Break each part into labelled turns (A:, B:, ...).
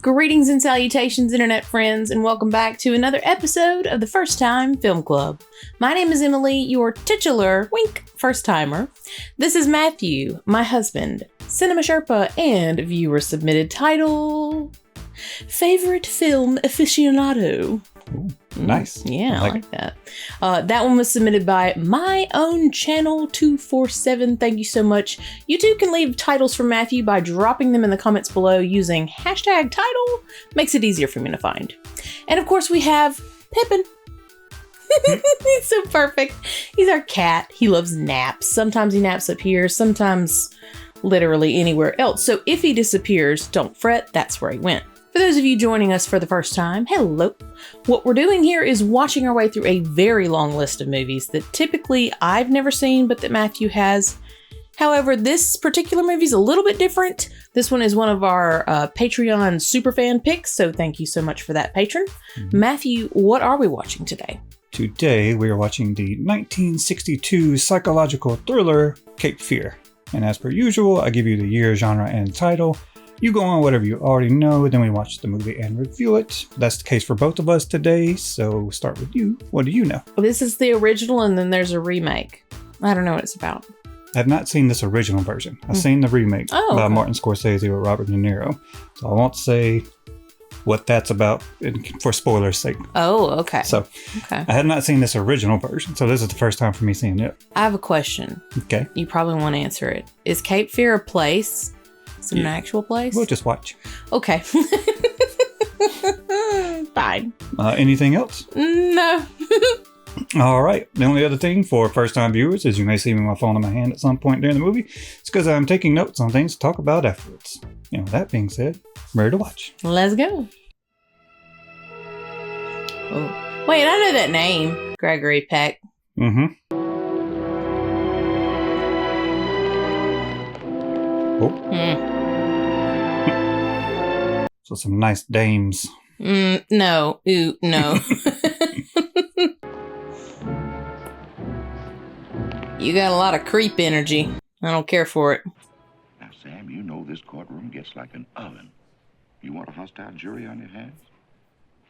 A: Greetings and salutations, internet friends, and welcome back to another episode of the First Time Film Club. My name is Emily, your titular, wink, first-timer. This is Matthew, my husband, Cinema Sherpa, and viewer-submitted title, Favorite Film Aficionado.
B: Ooh, nice.
A: Yeah, I like that. That one was submitted by My Own Channel 247. Thank you so much. You too can leave titles for Matthew by dropping them in the comments below using hashtag title. Makes it easier for me to find. And of course we have Pippin. He's so perfect. He's our cat. He loves naps. Sometimes he naps up here, sometimes literally anywhere else. So if he disappears, don't fret, that's where he went. For those of you joining us for the first time, hello. What we're doing here is watching our way through a very long list of movies that typically I've never seen, but that Matthew has. However, this particular movie is a little bit different. This one is one of our Patreon superfan picks, so thank you so much for that, patron. Matthew, what are we watching today?
B: Today we are watching the 1962 psychological thriller Cape Fear. And as per usual, I give you the year, genre, and title. You go on whatever you already know, then we watch the movie and review it. That's the case for both of us today, so we'll start with you. What do you know?
A: This is the original, and then there's a remake. I don't know what it's about.
B: I've not seen this original version. I've seen the remake by Martin Scorsese with Robert De Niro. So I won't say what that's about for spoilers' sake.
A: Oh, okay.
B: So I had not seen this original version, so this is the first time for me seeing it.
A: I have a question.
B: Okay.
A: You probably want to answer it. Is Cape Fear a place? Is it an actual place?
B: We'll just watch.
A: Okay. Fine.
B: Anything else?
A: No.
B: All right. The only other thing for first-time viewers is you may see me with my phone in my hand at some point during the movie. It's because I'm taking notes on things to talk about afterwards. And with that being said, I'm ready to watch.
A: Let's go. Oh. Wait, I know that name. Gregory Peck.
B: Mm-hmm. Oh. So some nice dames.
A: No. Ooh, no. You got a lot of creep energy. I don't care for it.
C: Now, Sam, you know this courtroom gets like an oven. You want a hostile jury on your hands?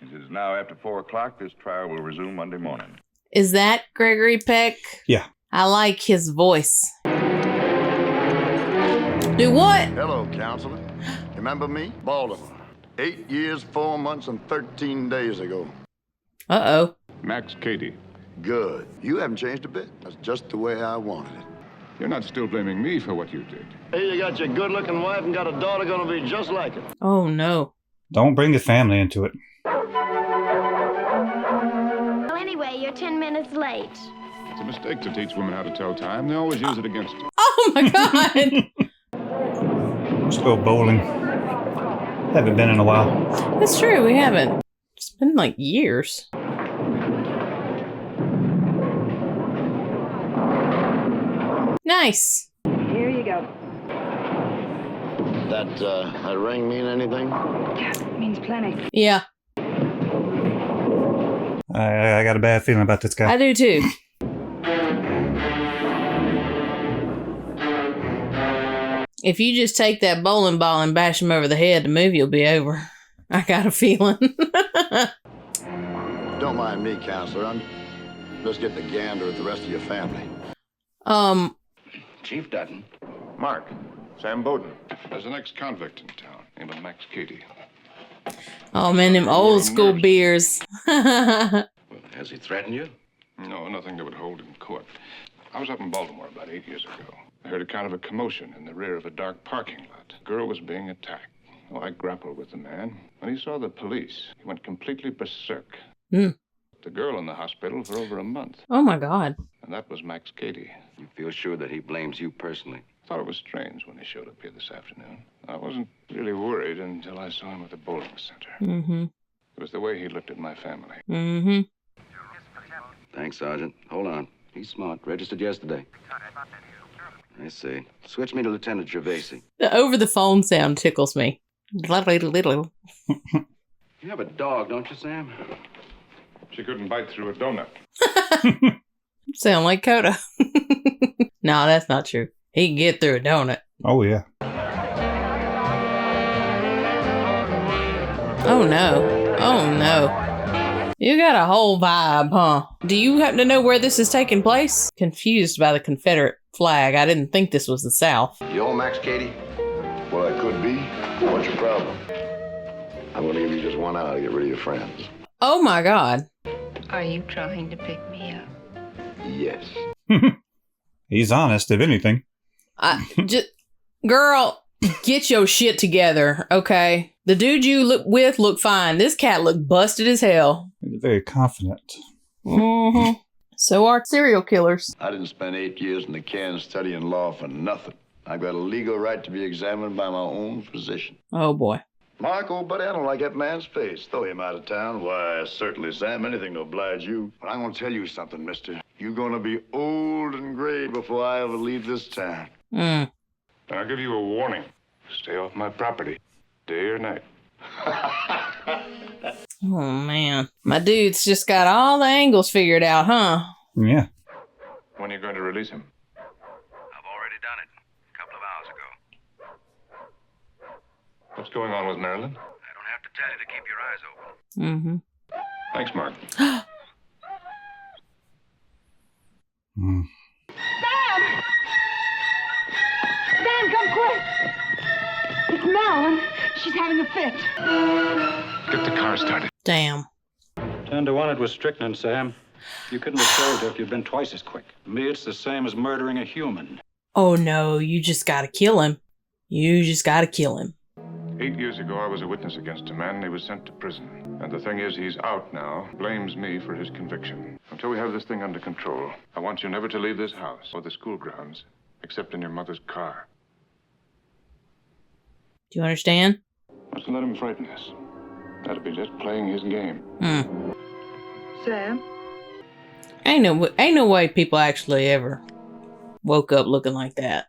C: As it is now after 4 o'clock, this trial will resume Monday morning.
A: Is that Gregory Peck?
B: Yeah.
A: I like his voice. Do what?
D: Hello, counselor. Remember me? Baltimore. 8 years, 4 months, and 13 days ago.
A: Uh-oh.
C: Max Cady.
D: Good. You haven't changed a bit. That's just the way I wanted it.
C: You're not still blaming me for what you did.
D: Hey, you got your good-looking wife and got a daughter gonna be just like it.
A: Oh, no.
B: Don't bring the family into it.
E: Well, anyway, you're 10 minutes late.
C: It's a mistake to teach women how to tell time. They always use it against you.
A: Oh, my God.
B: Let's go bowling. Haven't been in a while.
A: That's true, we haven't. It's been like years. Nice.
F: Here you go.
D: That ring mean anything?
F: Yeah, it means plenty.
A: Yeah,
B: I got a bad feeling about this guy.
A: I do too. If you just take that bowling ball and bash him over the head, the movie will be over. I got a feeling.
D: Don't mind me, counselor. I'm just getting a gander at the rest of your family.
C: Chief Dutton. Mark. Sam Bowden. There's an ex-convict in town named Max Cady.
A: Oh man, them old school beers.
C: Well, has he threatened you? No, nothing that would hold in court. I was up in Baltimore about 8 years ago. I heard a kind of a commotion in the rear of a dark parking lot. A girl was being attacked. Well, I grappled with the man. When he saw the police, he went completely berserk. The girl in the hospital for over a month.
A: Oh my God.
C: And that was Max Cady.
G: You feel sure that he blames you personally?
C: I thought it was strange when he showed up here this afternoon. I wasn't really worried until I saw him at the bowling center.
A: Mm-hmm.
C: It was the way he looked at my family.
A: Mm-hmm.
G: Thanks, Sergeant. Hold on. He's smart. Registered yesterday. I see. Switch me to Lieutenant Gervasi.
A: The over-the-phone sound tickles me.
G: You have a dog, don't you, Sam?
C: She couldn't bite through a donut.
A: Sound like Coda. No, that's not true. He can get through a donut.
B: Oh, yeah.
A: Oh no. Oh no. You got a whole vibe, huh? Do you happen to know where this is taking place? Confused by the Confederate flag. I didn't think this was the South.
D: You own Max, Cady? Well, it could be. What's your problem? I'm going to give you just 1 hour to get rid of your friends.
A: Oh my God.
F: Are you trying to pick me up?
D: Yes.
B: He's honest, if anything.
A: Girl, get your shit together, okay? The dude you look fine. This cat looked busted as hell.
B: He's very confident.
A: Mm-hmm. So are serial killers.
D: I didn't spend 8 years in the can studying law for nothing. I got a legal right to be examined by my own physician.
A: Oh boy.
D: Mark, old buddy, I don't like that man's face. Throw him out of town. Why, certainly, Sam. Anything to oblige you. But I'm going to tell you something, mister. You're going to be old and gray before I ever leave this town.
A: Mm.
C: I'll give you a warning. Stay off my property, day or night.
A: Oh, man. My dude's just got all the angles figured out, huh?
B: Yeah.
C: When are you going to release him?
G: I've already done it. A couple of hours ago.
C: What's going on with Marilyn?
G: I don't have to tell you to keep your eyes open.
A: Mm-hmm.
C: Thanks, Mark.
B: Mm.
F: Sam, come quick! It's Marilyn. She's having a fit.
C: Get the car started.
A: Damn.
H: 10 to 1, it was strychnine, Sam. You couldn't have saved her if you'd been twice as quick. Me, it's the same as murdering a human.
A: Oh no, you just gotta kill him. You just gotta kill him.
C: 8 years ago, I was a witness against a man and he was sent to prison. And the thing is, he's out now, blames me for his conviction. Until we have this thing under control, I want you never to leave this house or the school grounds, except in your mother's car.
A: Do you understand?
C: Let's let him frighten us. That'll be just playing his game.
A: Hmm.
F: Sam?
A: Ain't no way people actually ever woke up looking like that.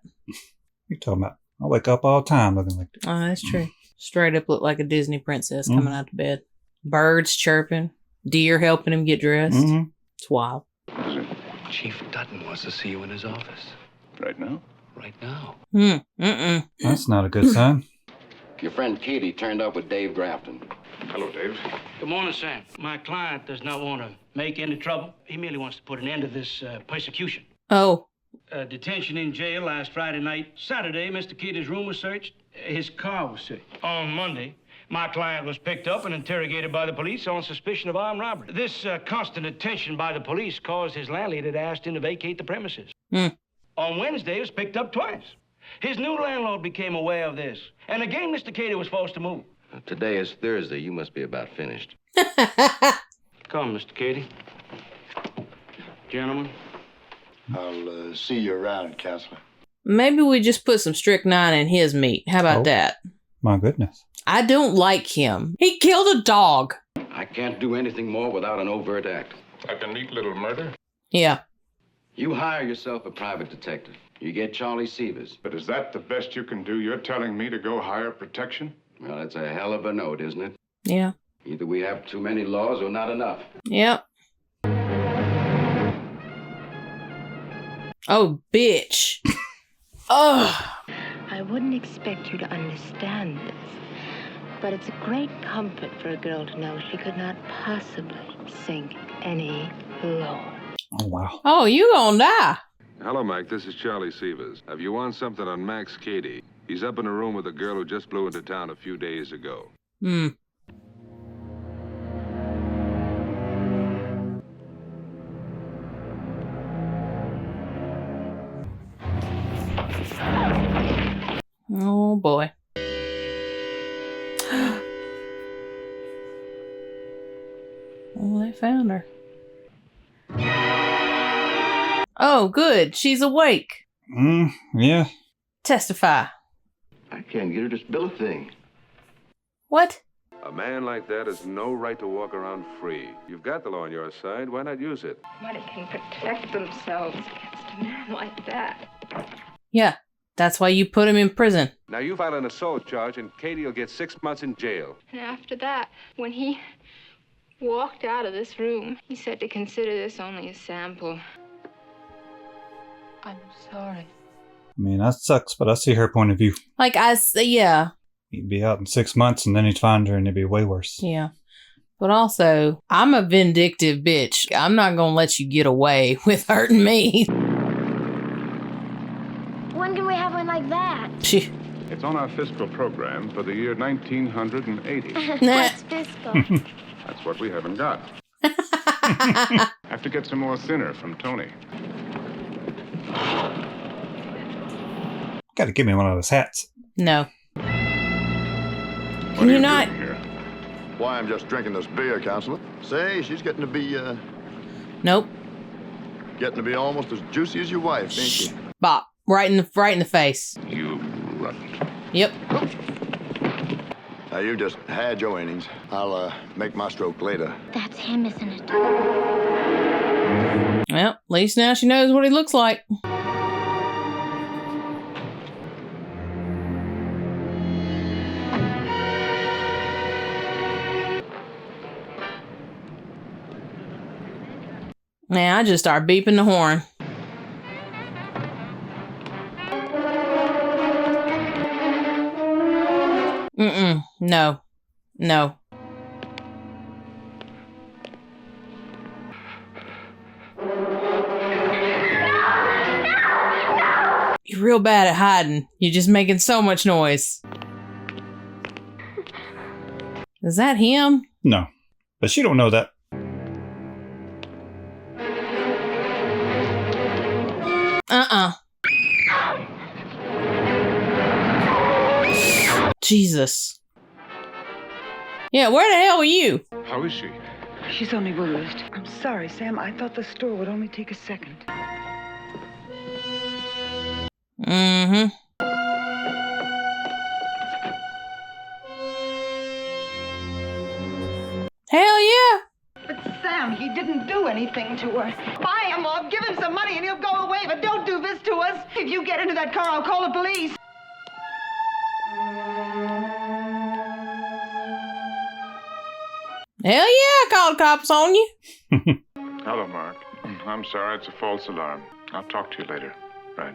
B: You're talking about, I wake up all the time looking like that.
A: Oh, that's true. Straight up look like a Disney princess coming out to bed. Birds chirping. Deer helping him get dressed.
B: Mm-hmm.
A: It's wild.
G: Chief Dutton wants to see you in his office.
C: Right now?
G: Right now.
A: Mm-mm.
B: That's not a good sign.
G: Your friend Cady turned up with Dave Grafton.
C: Hello, Dave.
I: Good morning, Sam. My client does not want to make any trouble. He merely wants to put an end to this persecution.
A: Oh.
I: Detention in jail last Friday night. Saturday, Mr. Cady's room was searched. His car was searched. On Monday, my client was picked up and interrogated by the police on suspicion of armed robbery. This constant attention by the police caused his landlady to ask him to vacate the premises. On Wednesday, he was picked up twice. His new landlord became aware of this. And again, Mr. Cady was forced to move.
G: Today is Thursday. You must be about finished.
I: Come, Mr. Cady. Gentlemen.
D: I'll see you around, Counselor.
A: Maybe we just put some strychnine in his meat. How about that?
B: My goodness.
A: I don't like him. He killed a dog.
G: I can't do anything more without an overt act.
C: Like a neat little murder?
A: Yeah.
G: You hire yourself a private detective. You get Charlie Severs.
C: But is that the best you can do? You're telling me to go hire protection?
G: Well, it's a hell of a note, isn't it?
A: Yeah.
G: Either we have too many laws or not enough.
A: Yep. Oh, bitch. Ugh.
E: I wouldn't expect you to understand this, but it's a great comfort for a girl to know she could not possibly sink any lower.
B: Oh, wow.
A: Oh, you gonna die.
J: Hello, Mike. This is Charlie Severs. If you want something on Max Cady, he's up in a room with a girl who just flew into town a few days ago.
A: Oh, boy. Oh, they found her. Oh, good. She's awake.
B: Yeah.
A: Testify.
G: I can't get her to spill a thing.
A: What?
J: A man like that has no right to walk around free. You've got the law on your side. Why not use it?
F: Somebody can protect themselves against a man like that.
A: Yeah, that's why you put him in prison.
J: Now, you file an assault charge, and Cady will get 6 months in jail.
F: And after that, when he walked out of this room, he said to consider this only a sample. I'm sorry.
B: I mean, that sucks, but I see her point of view.
A: Like, yeah.
B: He'd be out in 6 months, and then he'd find her, and it'd be way worse.
A: Yeah. But also, I'm a vindictive bitch. I'm not going to let you get away with hurting me.
K: When can we have one like that?
C: It's on our fiscal program for the year 1980.
K: What's fiscal?
C: That's what we haven't got. Have to get some more thinner from Tony.
B: Got to give me one of those hats.
A: No.
C: What
A: Can you not?
C: Here?
D: Why, I'm just drinking this beer, Counselor. Say, she's getting to be,
A: Nope.
D: getting to be almost as juicy as your wife, ain't she?
A: Bop. Right in the face.
C: You runt.
A: Yep.
D: Now, you just had your innings. I'll, make my stroke later.
K: That's him, isn't it?
A: Well, at least now she knows what he looks like. Now I just start beeping the horn. No. No. You're real bad at hiding. You're just making so much noise. Is that him?
B: No. But she don't know that. Jesus. Yeah, where the hell are you?
C: How is she?
L: She's only bruised. I'm sorry, Sam. I thought the store would only take a second.
A: Mm-hmm. Hell yeah.
L: But Sam, he didn't do anything to her. Buy him off, give him some money, and he'll go away. But don't do this to us. If you get into that car, I'll call the police.
A: Hell yeah, call the cops on you.
C: Hello, Mark. I'm sorry, it's a false alarm. I'll talk to you later. Right.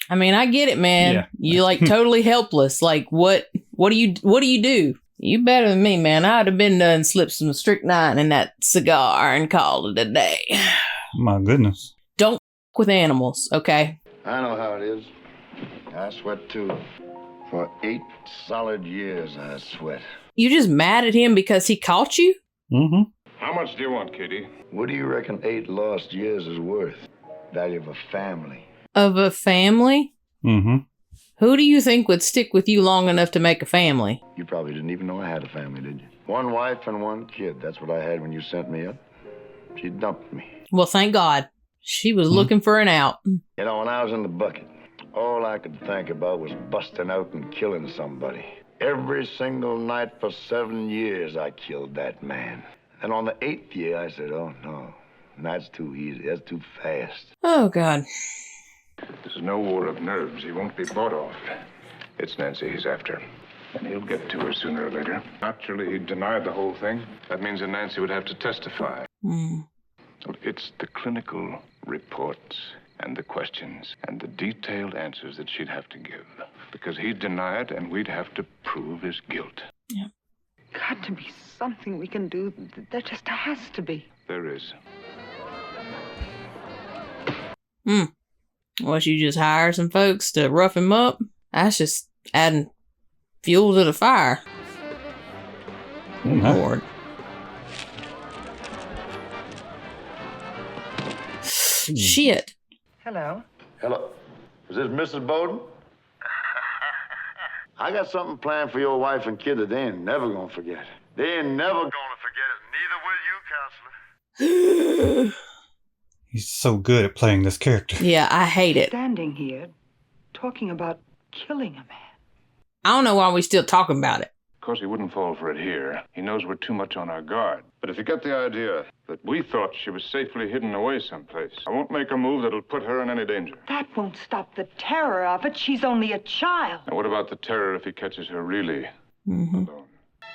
A: I mean, I get it, man.
B: Yeah.
A: You're like totally helpless. Like, what do you do? You better than me, man. I'd have been done slipped some strychnine in that cigar and called it a day.
B: My goodness.
A: Don't f with animals, okay?
D: I know how it is. I sweat, too. For 8 solid years, I sweat.
A: You just mad at him because he caught you?
B: Mm-hmm.
C: How much do you want, Cady?
D: What do you reckon 8 lost years is worth? Value of a family.
A: Of a family?
B: Mm-hmm.
A: Who do you think would stick with you long enough to make a family?
D: You probably didn't even know I had a family, did you? 1 wife and 1 kid. That's what I had when you sent me up. She dumped me.
A: Well, thank God. She was looking for an out.
D: You know, when I was in the bucket, all I could think about was busting out and killing somebody. Every single night for 7 years, I killed that man. And on the 8th year, I said, oh, no, that's too easy. That's too fast.
A: Oh, God.
C: This is no war of nerves. He won't be bought off. It's Nancy he's after. And he'll get to her sooner or later. Naturally, he denied the whole thing. That means that Nancy would have to testify. It's the clinical reports and the questions and the detailed answers that she'd have to give. Because he'd deny it, and we'd have to prove his guilt.
A: Yeah.
L: Got to be something we can do. There just has to be.
C: There is.
A: Unless you just hire some folks to rough him up. That's just adding fuel to the fire. Oh, Lord. Shit.
L: Hello.
D: Hello. Is this Mrs. Bowden? I got something planned for your wife and kid that they ain't never gonna forget. They ain't never gonna forget it. Neither will you, Counselor.
B: He's so good at playing this character.
A: Yeah, I hate it.
L: Standing here, talking about killing a man.
A: I don't know why we still talking about it.
C: Of course, he wouldn't fall for it here. He knows we're too much on our guard. But if you get the idea that we thought she was safely hidden away someplace, I won't make a move that'll put her in any danger.
L: That won't stop the terror of it. She's only a child.
C: And what about the terror if he catches her really alone?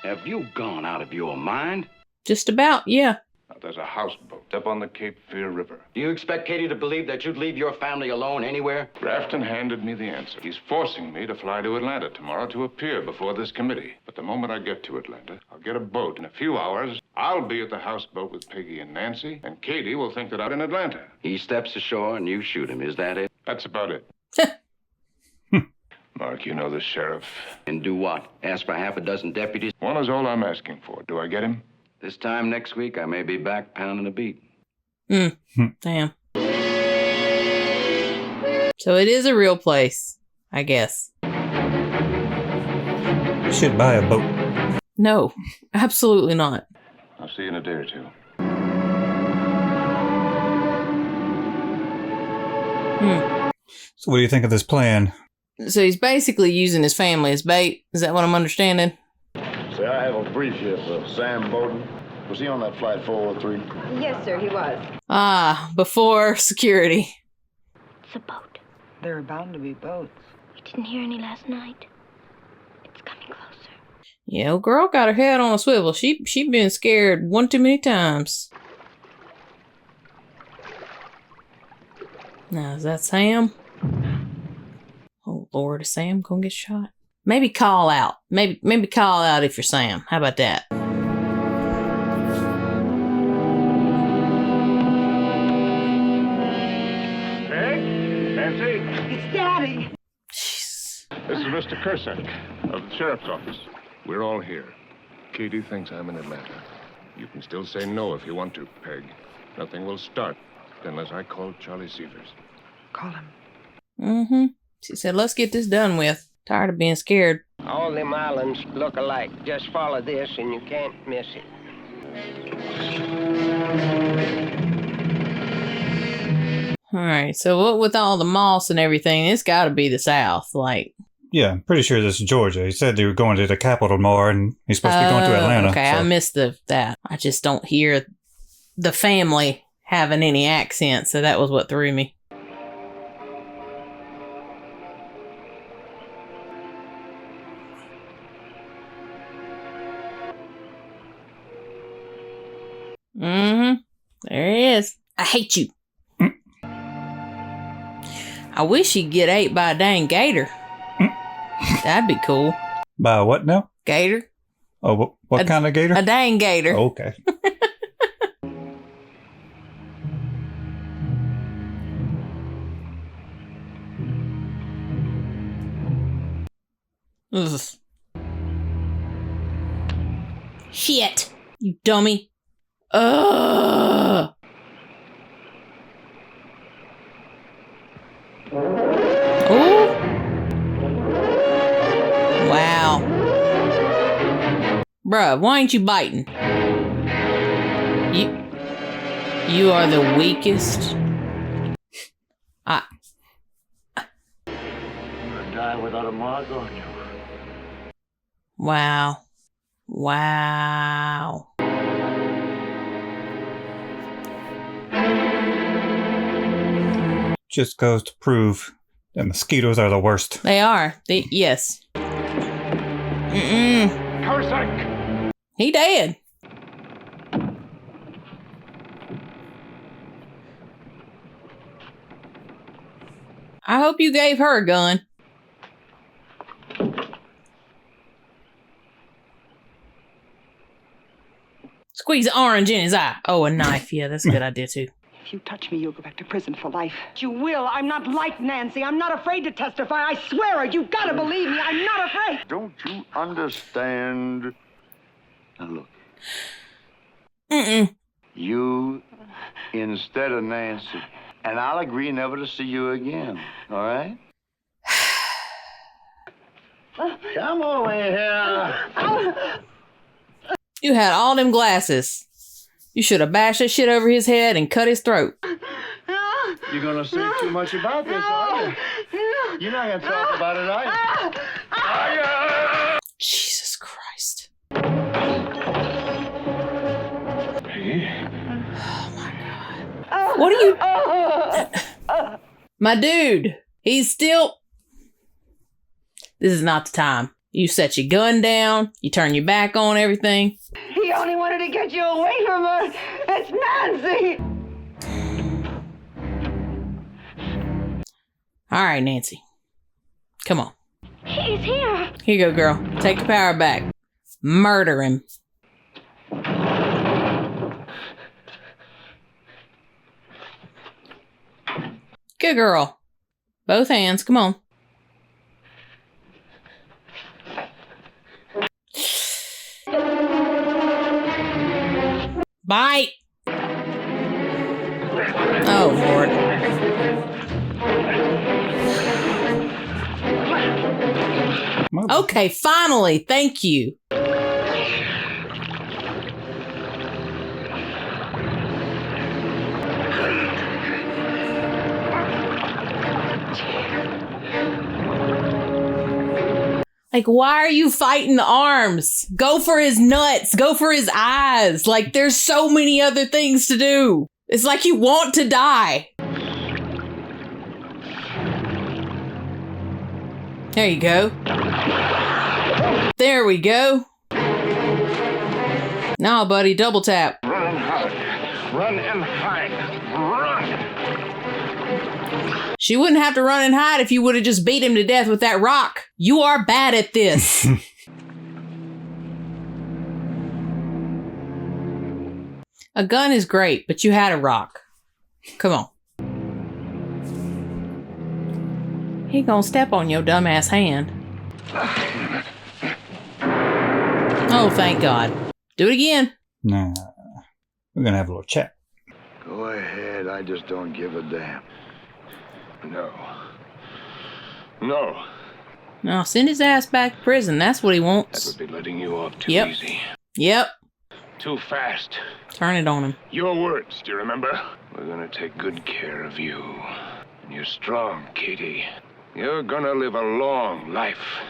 G: Have you gone out of your mind?
A: Just about, yeah.
C: Now, there's a houseboat up on the Cape Fear River.
G: Do you expect Cady to believe that you'd leave your family alone anywhere?
C: Grafton handed me the answer. He's forcing me to fly to Atlanta tomorrow to appear before this committee. But the moment I get to Atlanta, I'll get a boat. In a few hours, I'll be at the houseboat with Peggy and Nancy, and Cady will think that I'm in Atlanta.
G: He steps ashore and you shoot him. Is that it?
C: That's about it. Mark, you know the sheriff.
G: And do what? Ask for half a dozen deputies?
C: One is all I'm asking for. Do I get him?
G: This time next week, I may be back pounding a beat.
A: Damn. So it is a real place, I guess.
B: You should buy a boat.
A: No, absolutely not.
C: I'll see you in a day or two.
B: So what do you think of this plan?
A: So he's basically using his family as bait. Is that what I'm understanding?
D: Say, I have a brief here for Sam Bowden. Was he on that flight 403?
L: Yes, sir, he was.
A: Ah, before security.
K: It's a boat.
L: There are bound to be boats.
K: We didn't hear any last night. It's coming closer.
A: Yeah, old girl got her head on a swivel. She been scared one too many times. Now, is that Sam? Oh, Lord, is Sam gonna get shot? Maybe call out. Maybe call out if you're Sam. How about that?
C: Peg? Nancy?
L: It's Daddy.
C: This is Mr. Kursak of the sheriff's office. We're all here. Cady thinks I'm in Atlanta. You can still say no if you want to, Peg. Nothing will start unless I call Charlie Severs.
L: Call him.
A: Mm-hmm. She said, let's get this done with. Tired of being scared.
M: All them islands look alike. Just follow this and you can't miss it.
A: Alright, so what with all the moss and everything, it's gotta be the South, like.
B: Yeah, I'm pretty sure this is Georgia. He said they were going to the capital tomorrow, and he's supposed to be going to Atlanta.
A: Okay,
B: so.
A: I missed that. I just don't hear the family having any accent, so that was what threw me. Mm-hmm. There he is. I hate you. I wish he'd get ate by a dang gator. That'd be cool.
B: By what now?
A: Gator.
B: Oh, what kind of gator?
A: A dang gator.
B: Oh, okay.
A: Ugh. Shit. You dummy. Ugh. Oh. Wow. Bruh, why ain't you biting? You are the weakest.
D: You're gonna die without a mark on you.
A: Wow. Wow.
B: Just goes to prove that mosquitoes are the worst.
A: They are. Yes. Mm-mm.
C: Kursak!
A: He dead. I hope you gave her a gun. Squeeze the orange in his eye. Oh, a knife. Yeah, that's a good idea, too.
L: If you touch me, you'll go back to prison for life. You will. I'm not like Nancy. I'm not afraid to testify. I swear it. You've got to believe me. I'm not afraid.
D: Don't you understand? Now look.
A: Mm-mm.
D: You instead of Nancy. And I'll agree never to see you again. All right? Come over here.
A: You had all them glasses. You should have bashed that shit over his head and cut his throat.
D: You're gonna say too much about this, are you? You're not gonna talk about it, are you?
A: Jesus Christ.
C: Peggy?
A: Oh my God. What are you... My dude, he's still... This is not the time. You set your gun down. You turn your back on everything.
L: He only wanted to get you away from her. It's Nancy.
A: All right, Nancy. Come on.
K: He's here.
A: Here you go, girl. Take the power back. Murder him. Good girl. Both hands. Come on. Bite. Oh, Lord. Okay, finally. Thank you. Like, why are you fighting the arms? Go for his nuts. Go for his eyes. Like, there's so many other things to do. It's like you want to die. There you go. There we go. Now, buddy, double tap.
C: Run and hide. Run and hide. Run.
A: She wouldn't have to run and hide if you would have just beat him to death with that rock. You are bad at this. A gun is great, but you had a rock. Come on. He gonna step on your dumbass hand. Oh, thank God. Do it again.
B: Nah. We're gonna have a little chat.
D: Go ahead, I just don't give a damn.
C: No. No.
A: No, send his ass back to prison. That's what he
C: That
A: wants.
C: would be letting you off too
A: Yep.
C: easy.
A: Yep.
C: Too fast.
A: Turn it on him.
C: Your words, do you remember? We're gonna take good care of you. And you're strong, Cady. You're gonna live a long life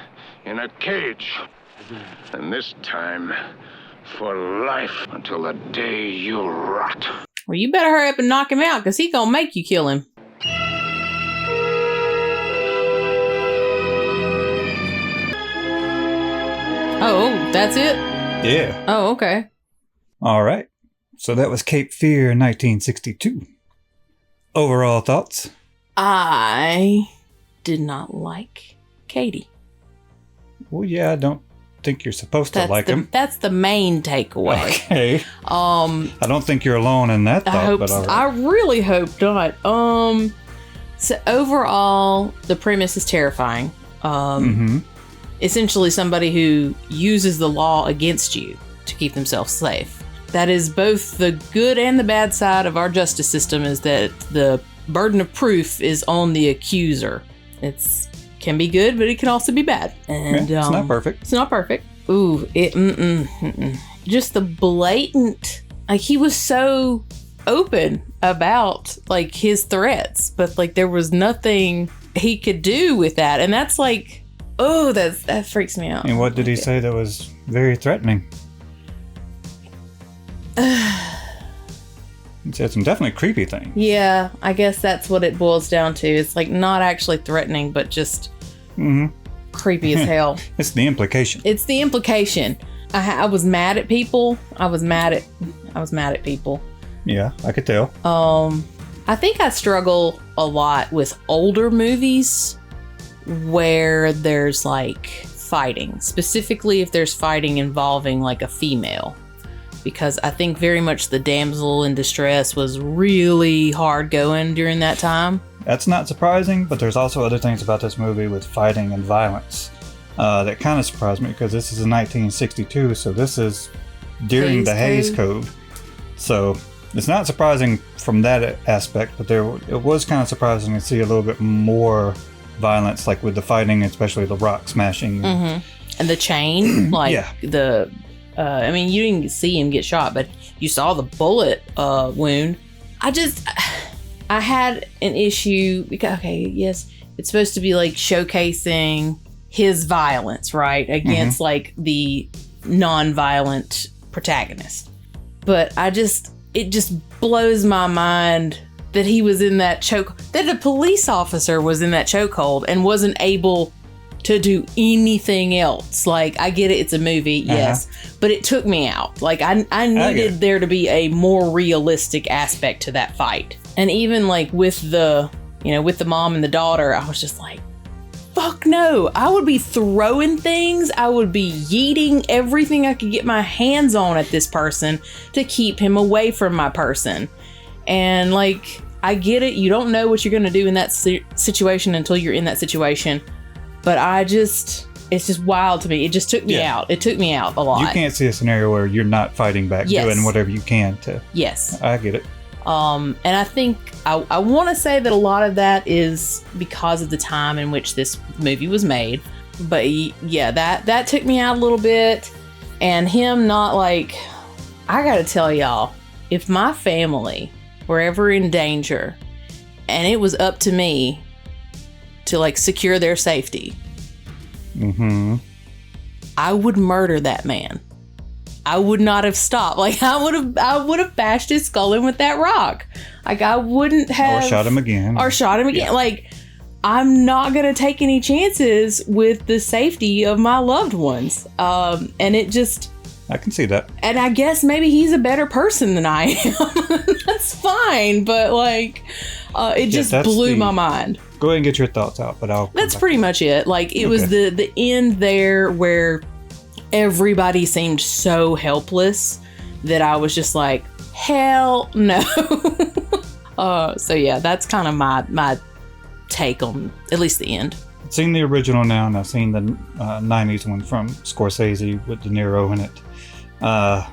C: in a cage. And this time, for life, until the day you rot.
A: Well, you better hurry up and knock him out, because he gonna make you kill him. Oh, that's it?
B: Yeah.
A: Oh, okay.
B: All right. So that was Cape Fear 1962. Overall thoughts?
A: I did not like Cady.
B: Well, yeah, I don't think you're supposed to like him.
A: That's the main takeaway.
B: Okay. I don't think you're alone in that thought, but all right.
A: I really hope not. So overall, the premise is terrifying. Essentially somebody who uses the law against you to keep themselves safe. That is both the good and the bad side of our justice system, is that the burden of proof is on the accuser. It's can be good, but it can also be bad. And
B: it's not perfect.
A: It's not perfect. Ooh, just the blatant, like, he was so open about like his threats, but like there was nothing he could do with that. And that's like, oh, that freaks me out.
B: And what did he say that was very threatening? He said some definitely creepy things.
A: Yeah, I guess that's what it boils down to. It's like not actually threatening, but just creepy as hell.
B: It's the implication.
A: It's the implication. I was mad at people. I was mad at people.
B: Yeah, I could tell.
A: I think I struggle a lot with older movies where there's like fighting, specifically if there's fighting involving like a female, because I think very much the damsel in distress was really hard going during that time.
B: That's not surprising, but there's also other things about this movie with fighting and violence that kind of surprised me, because this is in 1962, so this is during the Hays Code. So it's not surprising from that aspect, but it was kind of surprising to see a little bit more violence, like with the fighting, especially the rock smashing.
A: And the chain, like
B: yeah.
A: I mean, you didn't see him get shot, but you saw the bullet wound. I had an issue because, okay, yes, it's supposed to be like showcasing his violence, right, against like the non-violent protagonist. But it just blows my mind that he was in that that a police officer was in that chokehold and wasn't able to do anything else. Like, I get it, it's a movie, yes, but it took me out. Like, I needed there to be a more realistic aspect to that fight. And even like with the mom and the daughter, I was just like, fuck no. I would be throwing things. I would be yeeting everything I could get my hands on at this person to keep him away from my person. And like, I get it. You don't know what you're going to do in that situation until you're in that situation. But it's just wild to me. It just took me out. It took me out a lot.
B: You can't see a scenario where you're not fighting back, doing whatever you can to.
A: Yes.
B: I get it.
A: And I think I want to say that a lot of that is because of the time in which this movie was made. But yeah, that took me out a little bit. And him not like, I got to tell y'all, if my family were ever in danger and it was up to me to like secure their safety, I would murder that man. I would not have stopped. Like, I would have bashed his skull in with that rock. Like, I wouldn't have.
B: Or shot him again.
A: Yeah. Like, I'm not going to take any chances with the safety of my loved ones. And it just.
B: I can see that.
A: And I guess maybe he's a better person than I am. That's fine. But, like, it just blew my mind.
B: Go ahead and get your thoughts out, but
A: That's pretty much it. Like, it was the end there where everybody seemed so helpless that I was just like, hell no. So yeah, that's kind of my take on at least the end.
B: I've seen the original now, and I've seen the 90s one from Scorsese with De Niro in it. I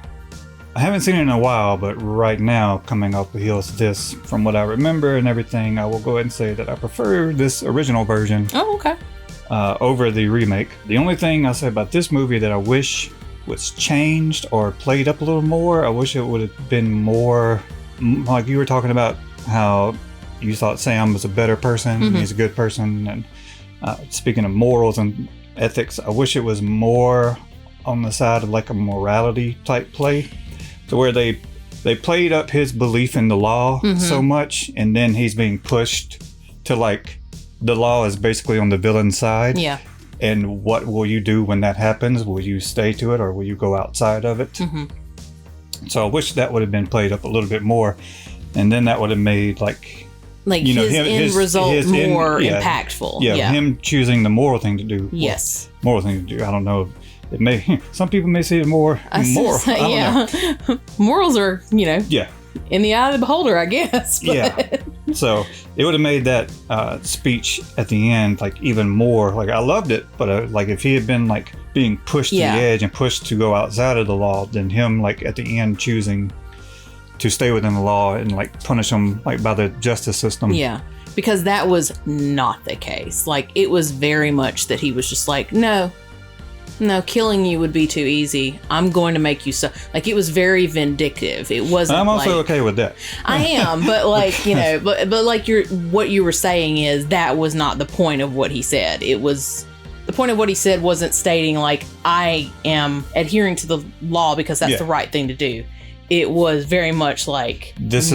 B: haven't seen it in a while, but right now, coming off the heels of this, from what I remember and everything, I will go ahead and say that I prefer this original version.
A: Oh, okay.
B: Over the remake. The only thing I'll say about this movie that I wish was changed or played up a little more, I wish it would have been more, like you were talking about how you thought Sam was a better person, he's a good person, and speaking of morals and ethics, I wish it was more on the side of like a morality type play, to where they played up his belief in the law so much, and then he's being pushed to like, the law is basically on the villain's side.
A: Yeah.
B: And what will you do when that happens? Will you stay to it, or will you go outside of it? So I wish that would have been played up a little bit more. And then that would have made like you know,
A: his end result more impactful.
B: Yeah, him choosing the moral thing to do.
A: Yes.
B: Moral thing to do. I don't know. It may, some people may see it more moral. I don't know.
A: Morals are, in the eye of the beholder, I guess. But.
B: Yeah. So it would have made that speech at the end like even more, like I loved it, but like if he had been like being pushed to the edge and pushed to go outside of the law, then him like at the end choosing to stay within the law and like punish him like by the justice system.
A: Yeah, because that was not the case. Like it was very much that he was just like, no, killing you would be too easy. I'm going to make you so. Like it was very vindictive. It wasn't.
B: I'm also okay with that.
A: I am, but like but like what you were saying is that was not the point of what he said. It was the point of what he said wasn't stating like I am adhering to the law because that's the right thing to do. It was very much like
B: this.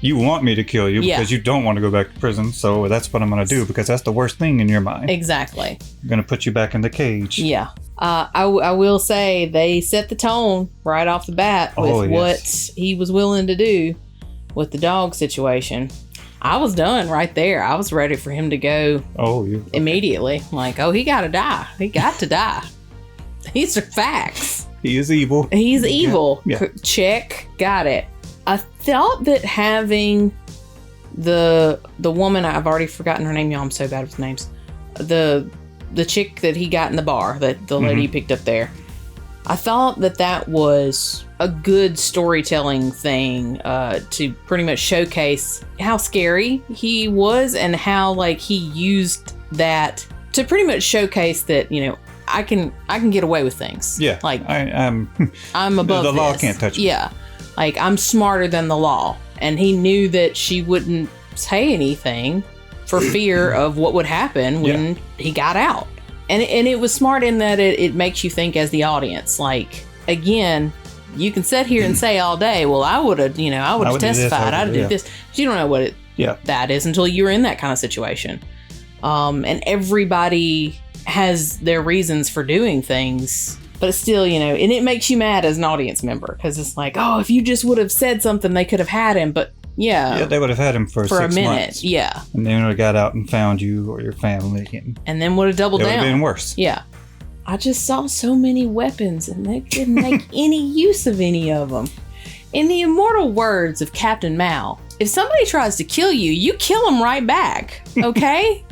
B: You want me to kill you because you don't want to go back to prison, so that's what I'm going to do because that's the worst thing in your mind.
A: Exactly.
B: I'm going to put you back in the cage.
A: Yeah. I will say they set the tone right off the bat with what he was willing to do with the dog situation. I was done right there. I was ready for him to go immediately. Like, he got to die. He got to die. These are facts.
B: He is evil.
A: He's evil. Yeah. Check. Got it. I thought that having the woman, I've already forgotten her name, y'all. I'm so bad with names. The chick that he got in the bar, that the lady picked up there. I thought that was a good storytelling thing to pretty much showcase how scary he was and how like he used that to pretty much showcase that, I can get away with things.
B: Yeah.
A: Like
B: I'm
A: above
B: the law
A: this.
B: can't touch me.
A: Yeah. Like I'm smarter than the law. And he knew that she wouldn't say anything for fear of what would happen when he got out. And it was smart in that it makes you think as the audience. Like, again, you can sit here and say all day, well, I would have testified. I'd do this. But you don't know what that is until you're in that kind of situation. And everybody has their reasons for doing things. But still, and it makes you mad as an audience member because it's like, oh, if you just would have said something, they could have had him. But yeah,
B: they would have had him for 6
A: a minute.
B: Months.
A: Yeah,
B: and then would have got out and found you or your family,
A: and then would have doubled down.
B: It would have been worse.
A: Yeah, I just saw so many weapons, and they didn't make any use of any of them. In the immortal words of Captain Mao, if somebody tries to kill you, you kill them right back. Okay.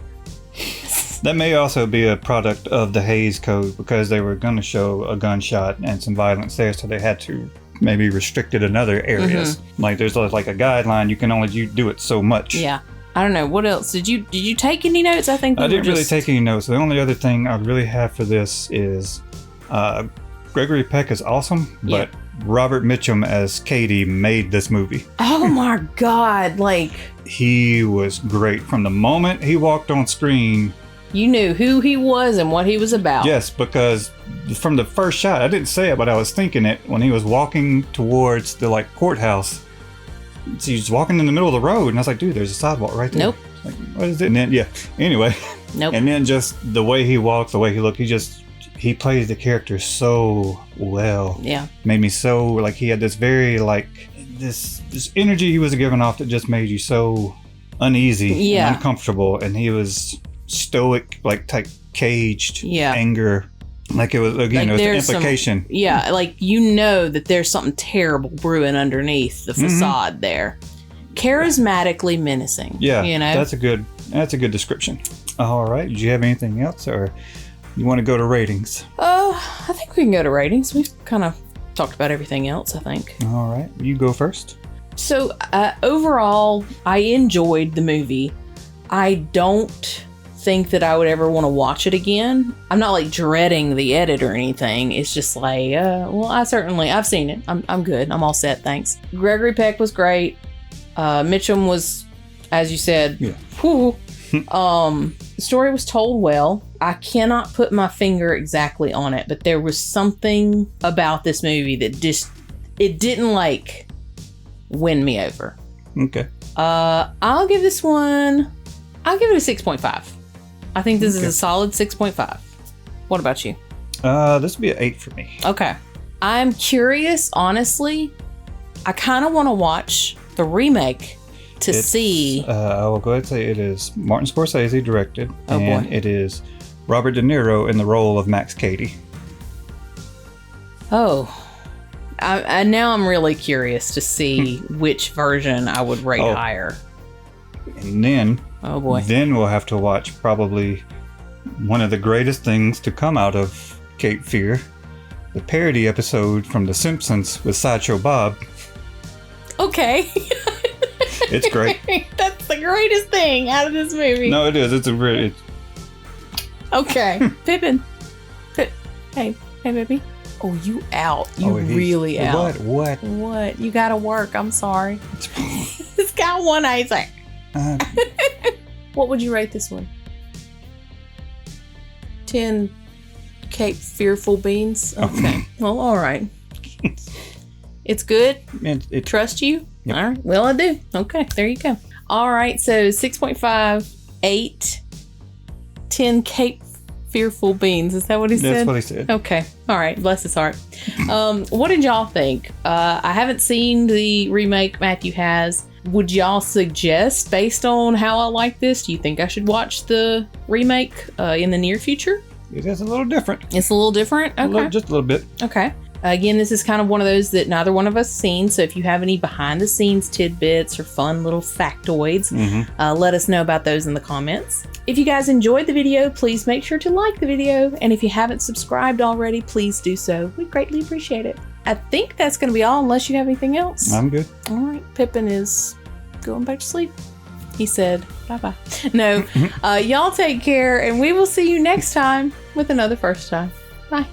B: That may also be a product of the Hays Code because they were going to show a gunshot and some violence there, so they had to maybe restrict it in other areas. Like there's like a guideline, you can only do it so much.
A: Yeah. I don't know. What else? Did you take any notes? I think
B: I didn't really take any notes. The only other thing I really have for this is Gregory Peck is awesome, but Robert Mitchum as Cady made this movie.
A: Oh my God. Like,
B: he was great. From the moment he walked on screen,
A: you knew who he was and what he was about.
B: Yes, because from the first shot, I didn't say it, but I was thinking it when he was walking towards the courthouse. So he's walking in the middle of the road, and I was like, dude, there's a sidewalk right there.
A: Nope.
B: Like, what is it? And then, anyway.
A: Nope.
B: And then just the way he walked, the way he looked, he plays the character so well.
A: Yeah.
B: Made me so, like, he had this very, this energy he was giving off that just made you so uneasy and uncomfortable. And he was stoic, type caged anger. Like it was, again, it was an implication.
A: That there's something terrible brewing underneath the facade there. Charismatically menacing.
B: Yeah, that's a good description. All right. Did you have anything else, or you want to go to ratings?
A: I think we can go to ratings. We've kind of talked about everything else, I think.
B: All right. You go first.
A: So, overall, I enjoyed the movie. I don't think that I would ever want to watch it again. I'm not dreading the edit or anything. It's just I've seen it. I'm good. I'm all set. Thanks. Gregory Peck was great. Mitchum was, as you said, whew. The story was told well. I cannot put my finger exactly on it, but there was something about this movie that it didn't win me over.
B: Okay.
A: I'll give it a 6.5. I think this is a solid 6.5. What about you?
B: This would be an 8 for me.
A: Okay. I'm curious, honestly. I kind of want to watch the remake to see.
B: I will go ahead and say it is Martin Scorsese directed.
A: Oh,
B: and
A: boy.
B: It is Robert De Niro in the role of Max Cady.
A: Oh. Now I'm really curious to see which version I would rate higher.
B: And then,
A: oh boy,
B: then we'll have to watch probably one of the greatest things to come out of Cape Fear, the parody episode from The Simpsons with Sideshow Bob.
A: Okay.
B: It's great.
A: That's the greatest thing out of this movie.
B: No, it is. It's a great.
A: Okay, Pippin. Hey, baby. Oh, you out. You really out. What? You gotta work. I'm sorry. It's got one eye. What would you rate this one? 10 Cape Fearful beans? Okay. Well, all right. It's good? Trust you? Yep. All right. Well, I do. Okay. There you go. All right. So 6.5, 8, 10 Cape Fearful beans. Is that what he said?
B: That's what he said.
A: Okay. All right. Bless his heart. What did y'all think? I haven't seen the remake Matthew has. Would y'all suggest, based on how I like this, do you think I should watch the remake in the near future?
B: It is a little different.
A: It's a little different? Okay.
B: Just a little bit.
A: Okay. Again, this is kind of one of those that neither one of us seen. So if you have any behind the scenes tidbits or fun little factoids, let us know about those in the comments. If you guys enjoyed the video, please make sure to like the video. And if you haven't subscribed already, please do so. We greatly appreciate it. I think that's going to be all unless you have anything else.
B: I'm good.
A: All right. Pippin is going back to sleep. He said bye-bye. No, y'all take care, and we will see you next time with another First Time. Bye.